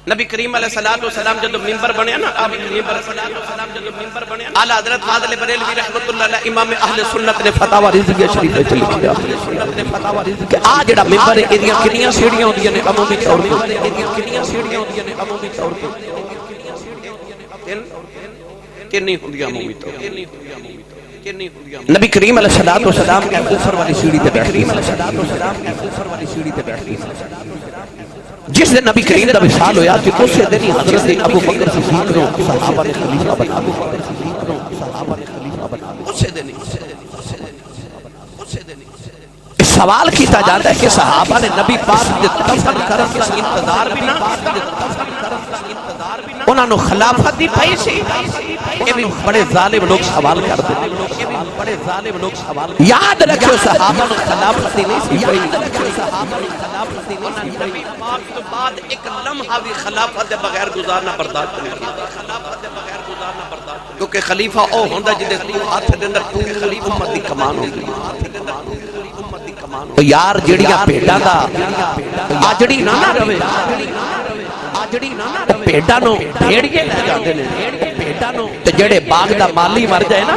نبی کریم علیہ السلام جب ممبر بنے نا اعلیٰ حضرت فاضل بریلوی رحمت اللہ علیہ امام اہل سنت نے فتاوی رضویہ شریف میں چلی کیا کہ آج جڑا ممبر ہے ایدیاں کنیاں سیڑھیاں ہوندیاں نے عمومی طور پر تین نہیں ہوندیاں عمومی طور پر نبی کریم علیہ السلام کے اوپر والی سیڑھی تے بیٹھتی جس دن نبی کریم دا وصال ہویا کہ اس دن ہی حضرت ابو بکر صدیق کو صحابہ نے خلیفہ بنا سوال کیتا جاتا ہے کہ صحابہ نے نبی پاک دے دفن کرن کا انتظار بھی نہ انہاں نو خلافت دی پئی سی یہ بھی بڑے ظالم لوگ سوال کرتے یاد رکھو صحابہ نو خلافت نہیں سی پئی نبی پاک تو بعد ایک لمحہ بھی خلافت دے بغیر گزارنا برداشت نہیں کیونکہ خلیفہ او ہوندا جدے ہاتھ دے اندر پوری خلیفہ امت دی کمان ہوندی تو یار جڑیاں پیٹاں دا آجڑی نہ روے پیٹاں نو بھیڑیے لے جاندے نے تے جڑے باغ دا مالی مر جائے نا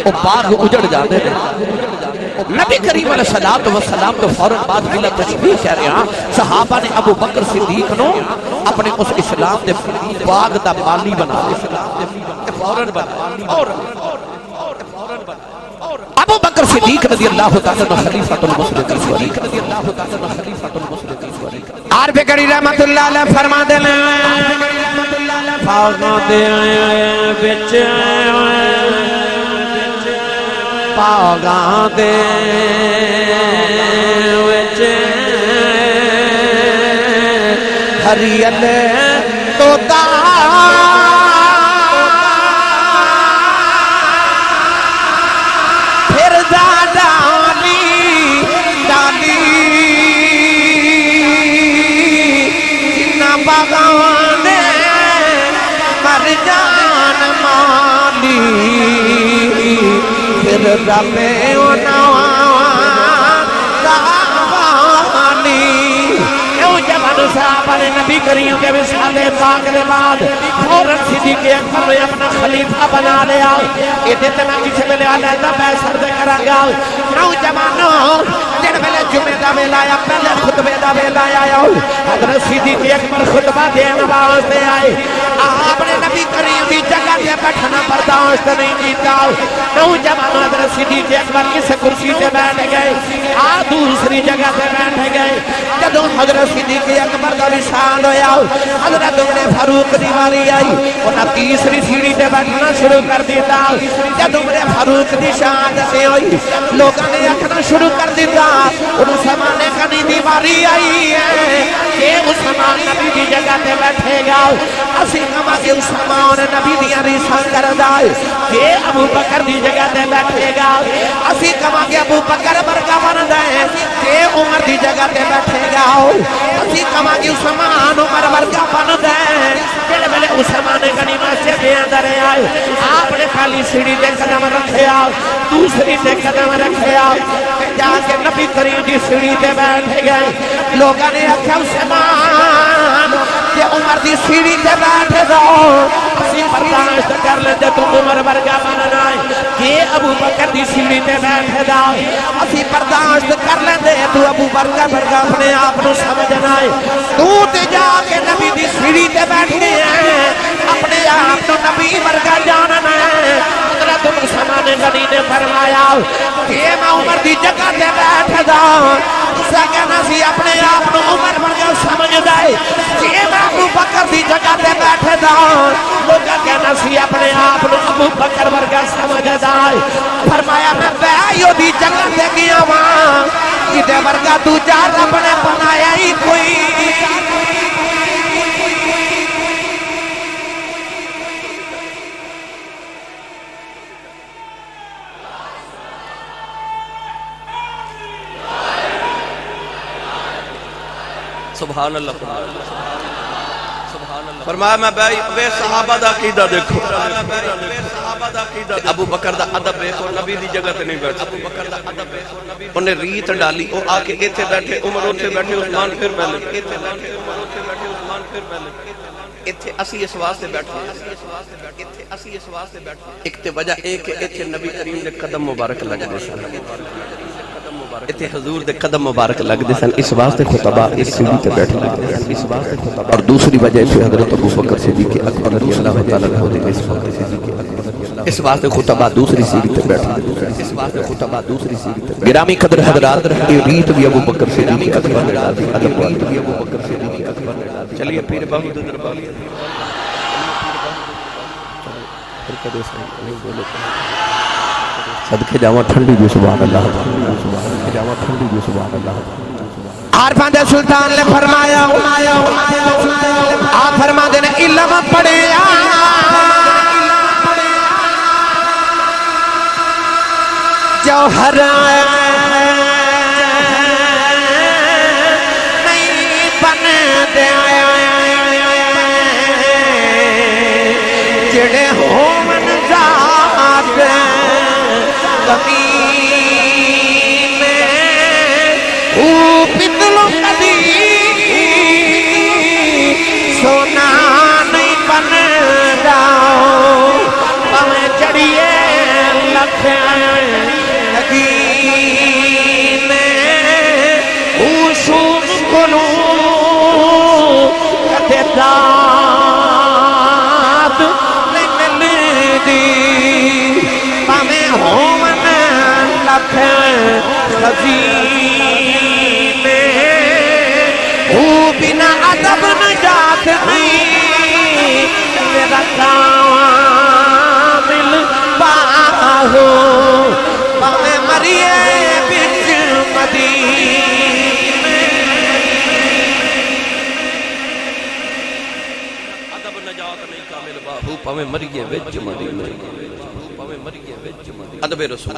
او باغ اجڑ جاندے نے نبی کریم علیہ السلام تو فوراً بعد بلا تشبیہ کہہ رہے ہیں صحابہ نے ابو بکر صدیق نو اپنے اس اسلام دے باغ دا مالی بنا فوراً بنا ابو بکر صدیق رضی اللہ تعالیٰ عنہ خلیفۃ المسلمین عارف کری رحمت اللہ علیہ فرما دینے پاغاں دے بچ پاغاں دے بچ ہریل توتا باغانے مر جان مالی پھر ربے نوان دعوانی ایو جوان صحابہ نے نبی کریم کے وصال پاک کے بعد فوراً صدیق اکبر نے اپنا خلیفہ بنا لیا یہ دیتے میں کسی میں علیحدہ بیسر دے کرا گیا نوجوانوں جن میں جمعہ دا ویلا آیا پہلے خطبے دا ویلا آیا حضرت صدیق اکبر خطبہ دینے واسطے آئے آپ نے نبی کریم کی جگہ سے بیٹھنا برداشت نہیں کیتا نوجوان حضرت صدیق اکبر کس کرسی سے بیٹھ گئے دوسری جگہ سے بیٹھ گئے جدوں حضرت صدیق اکبر کا وصال ہویا حضرت عمر فاروق دی واری آئی انہاں تیسری سیڑھی تے بیٹھنا شروع کر دیتا جدوں عمر فاروق دی شہادت ہوئی لوگوں نے آکھنا شروع کر دیتا انہوں سمانے کنی دیواری آئی ہے کہ عثمان نبی دی جگہ تے بیٹھے گا اسی کما کہ عثمان نبی دیا ریسان کر دائے کہ ابو بکر دی جگہ تے بیٹھے گا اسی کما کہ ابو بکر برگا بن دائے کہ عمر دی جگہ تے بیٹھے گا اسی کما کہ عثمان عمر برگا بن دائے پہلے پہلے عثمان کنی مسجد دے اندر آئے آپ نے خالی سیڑھی دے قدم رکھے آؤ دوسری دے قدم رکھے آؤ جا کے نبی کریم کی سیڑھی تے بیٹھ گئے لوگوں نے آکھا عثمان کہ عمر دی سیڑھی تے بیٹھ جاؤ اسی برداشت کر لیتے تو عمر برگا بننا ہے کہ ابو بکر دی سیڑھی تے بیٹھ جاؤ اسی برداشت کر لیتے تو ابو بکر برگا اپنے آپ نو سمجھنا ہے تو تے جا کے نبی دی سیڑھی تے بیٹھ گئے ہیں اپنے آپ نو نبی برگا جاننا ہے حضرت عثمان غنی نے فرمایا کہ میں عمر دی جگہ تے بیٹھ جاؤ اسے کہنا سی اپنے آپ نو عمر برگا سمجھ جائے کہ میں ابو بکر دی جگہ تے بیٹھ جاؤ لوگا کہنا سی اپنے آپ نو ابو بکر برگا سمجھ جائے فرمایا میں بیائیو دی جگہ تے گیا ماں کتے برگا تو جا رب نے بنایا ہی کوئی سبحان اللہ فرمایا میں بے صحابہ دا عقیدہ دیکھو ابو بکر دا ادب دیکھو نبی دی جگہ تے نہیں بیٹھا انہیں ریت ڈالی وہ آ کے ایتھے بیٹھے عمر اوتھے بیٹھے عثمان پھر پہلے اتھے اسی اس واسطے بیٹھے ایک تے وجہ ایک کہ اتھے نبی کریم دے قدم مبارک لگ دے سن اتھے حضور دے قدم مبارک لگ دے سن اس واسطے خطبہ اس سیڑھی تے بیٹھ لگ دے سن اور دوسری وجہ سے حضرت ابو بکر صدیق اکبر رضی اللہ تعالیٰ عنہ دے اس واسطے خطبہ دوسری سیڑھی تے بیٹھ لگ دے گرامی قدر حضرات یہ ریت بھی ابو بکر صدیق اکبر نے ڈال دی ادب والی چلیے پیر بہو دے دربار صدقے جاواں ٹھنڈی بھی سبحان اللہ عارفان دے سلطان نے فرمایا آپ فرما دے نے علم پڑھے جوہر نہیں بن دے جڑے ہومن ذات زمین میں او پتلو کبھی سونا نہیں بن جاؤ پمیں چڑیے لکھ لگی میں او شوم کلو کتے داد نہیں مل دی پمیں ہومن لکھ خزینے او بنا ادب نجات نہیں میرا کامل باہو پمیں مریے بچ مدینے ادب نجات نہیں کامل باہو پمیں مریے بچ مدینے ادب رسول